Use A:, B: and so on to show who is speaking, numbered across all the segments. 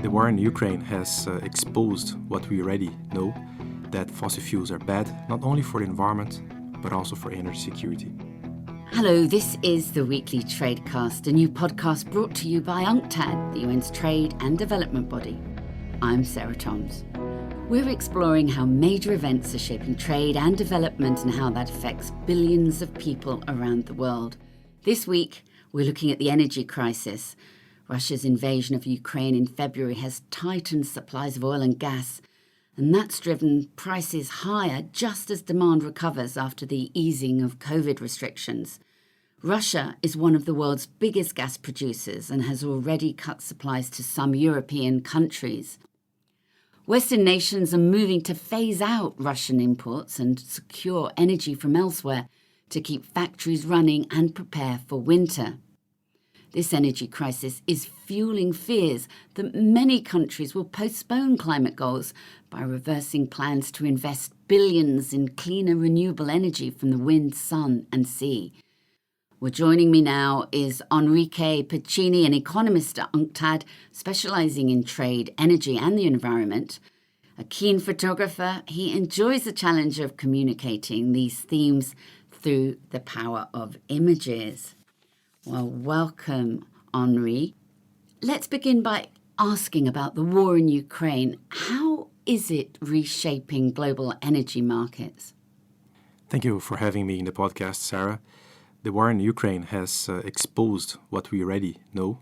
A: The war in Ukraine has exposed what we already know, that fossil fuels are bad, not only for the environment, but also for energy security.
B: Hello, this is the Weekly Tradecast, a new podcast brought to you by UNCTAD, the UN's trade and development body. I'm Sarah Toms. We're exploring how major events are shaping trade and development and how that affects billions of people around the world. This week, we're looking at the energy crisis. Russia's invasion of Ukraine in February has tightened supplies of oil and gas, and that's driven prices higher just as demand recovers after the easing of COVID restrictions. Russia is one of the world's biggest gas producers and has already cut supplies to some European countries. Western nations are moving to phase out Russian imports and secure energy from elsewhere to keep factories running and prepare for winter. This energy crisis is fueling fears that many countries will postpone climate goals by reversing plans to invest billions in cleaner renewable energy from the wind, sun and sea. Well, joining me now is Henrique Pacini, an economist at UNCTAD, specialising in trade, energy and the environment. A keen photographer, he enjoys the challenge of communicating these themes through the power of images. Well, welcome, Henri. Let's begin by asking about the war in Ukraine. How is it reshaping global energy markets?
A: Thank you for having me in the podcast, Sarah. The war in Ukraine has exposed what we already know,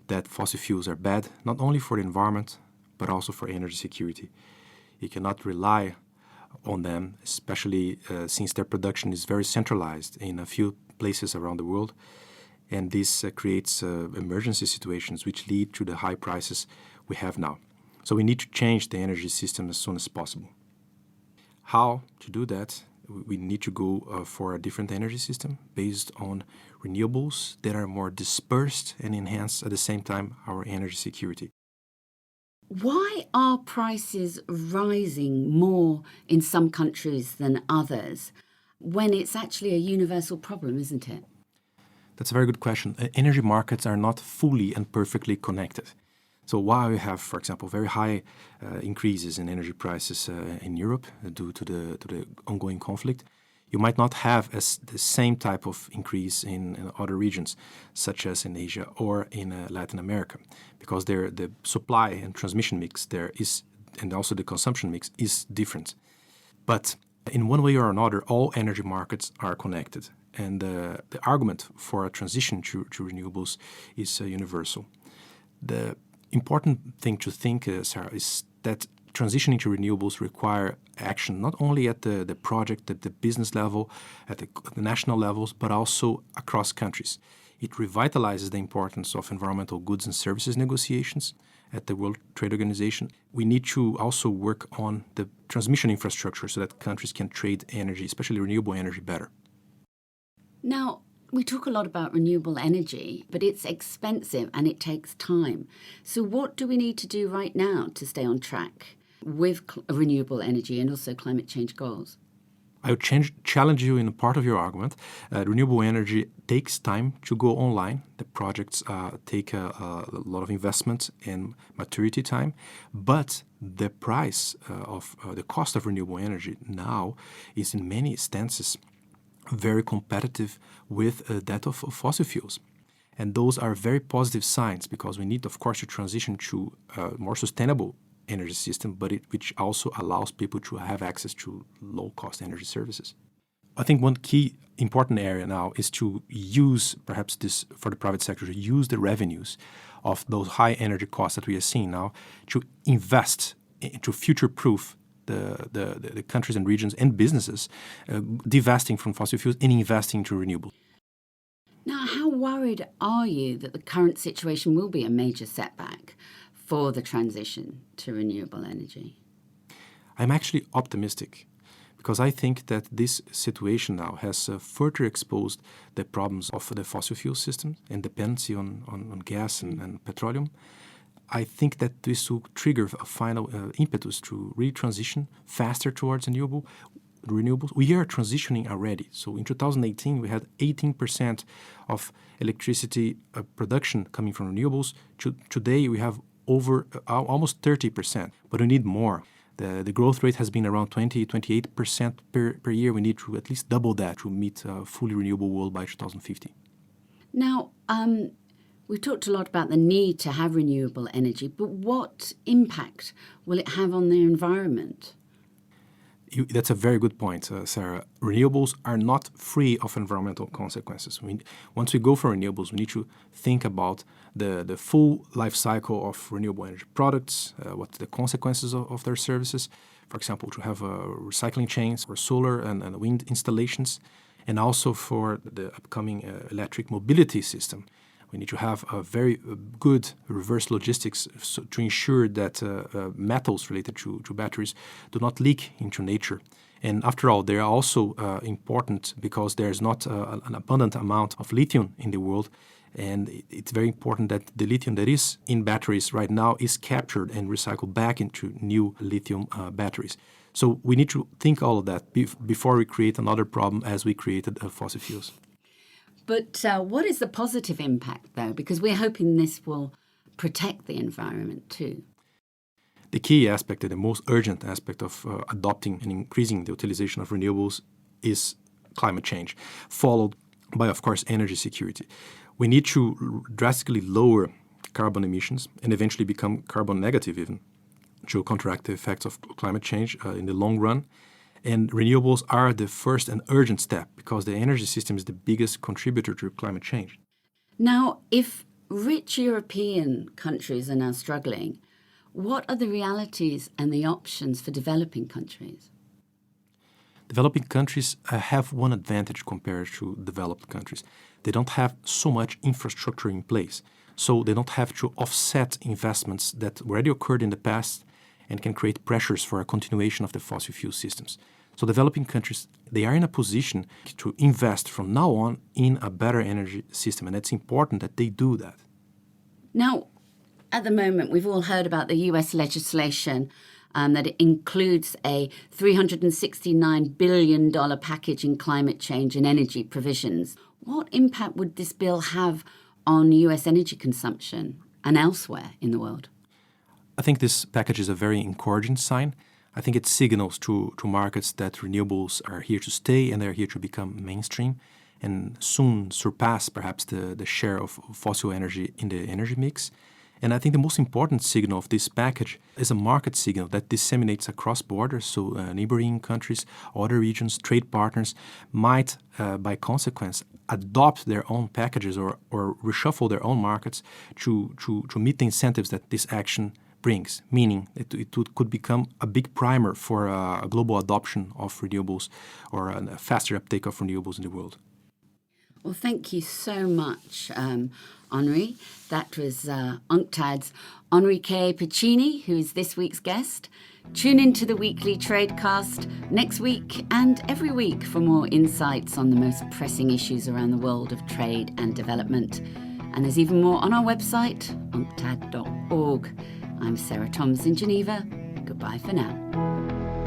A: that fossil fuels are bad, not only for the environment, but also for energy security. You cannot rely on them, especially since their production is very centralized in a few places around the world. And this creates emergency situations which lead to the high prices we have now. So we need to change the energy system as soon as possible. How to do that? We need to go for a different energy system based on renewables that are more dispersed and enhance at the same time our energy security.
B: Why are prices rising more in some countries than others when it's actually a universal problem, isn't it?
A: That's a very good question. Energy markets are not fully and perfectly connected. So while we have, for example, very high increases in energy prices in Europe due to the ongoing conflict, you might not have the same type of increase in other regions, such as in Asia or in Latin America, because the supply and transmission mix there is, and also the consumption mix is different. But in one way or another, all energy markets are connected. And the argument for a transition to renewables is universal. The important thing to think, Sarah, is that transitioning to renewables require action not only at the project, at the business level, at the national levels, but also across countries. It revitalizes the importance of environmental goods and services negotiations at the World Trade Organization. We need to also work on the transmission infrastructure so that countries can trade energy, especially renewable energy, better.
B: Now, we talk a lot about renewable energy, but it's expensive and it takes time. So what do we need to do right now to stay on track with renewable energy and also climate change goals?
A: I would challenge you in a part of your argument. Renewable energy takes time to go online. The projects take a lot of investment and maturity time, but the price of the cost of renewable energy now is in many instances very competitive with that of fossil fuels. And those are very positive signs because we need, of course, to transition to a more sustainable energy system, but which also allows people to have access to low-cost energy services. I think one key important area now is to use, perhaps this for the private sector, to use the revenues of those high energy costs that we are seeing now to invest to future-proof the countries and regions and businesses divesting from fossil fuels and investing into renewables.
B: Now, how worried are you that the current situation will be a major setback for the transition to renewable energy?
A: I'm actually optimistic because I think that this situation now has further exposed the problems of the fossil fuel system and dependency on gas and petroleum. I think that this will trigger a final impetus to really transition faster towards renewables. We are transitioning already. So in 2018, we had 18% of electricity production coming from renewables. Today, we have over almost 30%, but we need more. The growth rate has been around 28% per year. We need to at least double that to meet a fully renewable world by 2050.
B: Now, we've talked a lot about the need to have renewable energy, but what impact will it have on the environment?
A: That's a very good point, Sarah. Renewables are not free of environmental consequences. Once we go for renewables, we need to think about the full life cycle of renewable energy products, what the consequences of their services. For example, to have recycling chains for solar and wind installations, and also for the upcoming electric mobility system. We need to have a very good reverse logistics to ensure that metals related to batteries do not leak into nature. And after all, they are also important because there's not an abundant amount of lithium in the world. And it's very important that the lithium that is in batteries right now is captured and recycled back into new lithium batteries. So we need to think all of that before we create another problem as we created fossil fuels.
B: But what is the positive impact, though? Because we're hoping this will protect the environment too.
A: The key aspect and the most urgent aspect of adopting and increasing the utilization of renewables is climate change, followed by, of course, energy security. We need to drastically lower carbon emissions and eventually become carbon negative even to counteract the effects of climate change in the long run. And renewables are the first and urgent step because the energy system is the biggest contributor to climate change.
B: Now, if rich European countries are now struggling, what are the realities and the options for developing countries?
A: Developing countries have one advantage compared to developed countries. They don't have so much infrastructure in place, so they don't have to offset investments that already occurred in the past and can create pressures for a continuation of the fossil fuel systems. So developing countries, they are in a position to invest from now on in a better energy system, and it's important that they do that.
B: Now, at the moment, we've all heard about the US legislation that it includes a $369 billion package in climate change and energy provisions. What impact would this bill have on US energy consumption and elsewhere in the world?
A: I think this package is a very encouraging sign. I think it signals to markets that renewables are here to stay and they're here to become mainstream and soon surpass perhaps the share of fossil energy in the energy mix. And I think the most important signal of this package is a market signal that disseminates across borders, so neighboring countries, other regions, trade partners might, by consequence, adopt their own packages or reshuffle their own markets to meet the incentives that this action brings, meaning it could become a big primer for a global adoption of renewables or a faster uptake of renewables in the world.
B: Well, thank you so much, Henri. That was UNCTAD's Henrique Pacini, who is this week's guest. Tune into the Weekly Tradecast next week and every week for more insights on the most pressing issues around the world of trade and development. And there's even more on our website, unctad.org. I'm Sarah Toms in Geneva. Goodbye for now.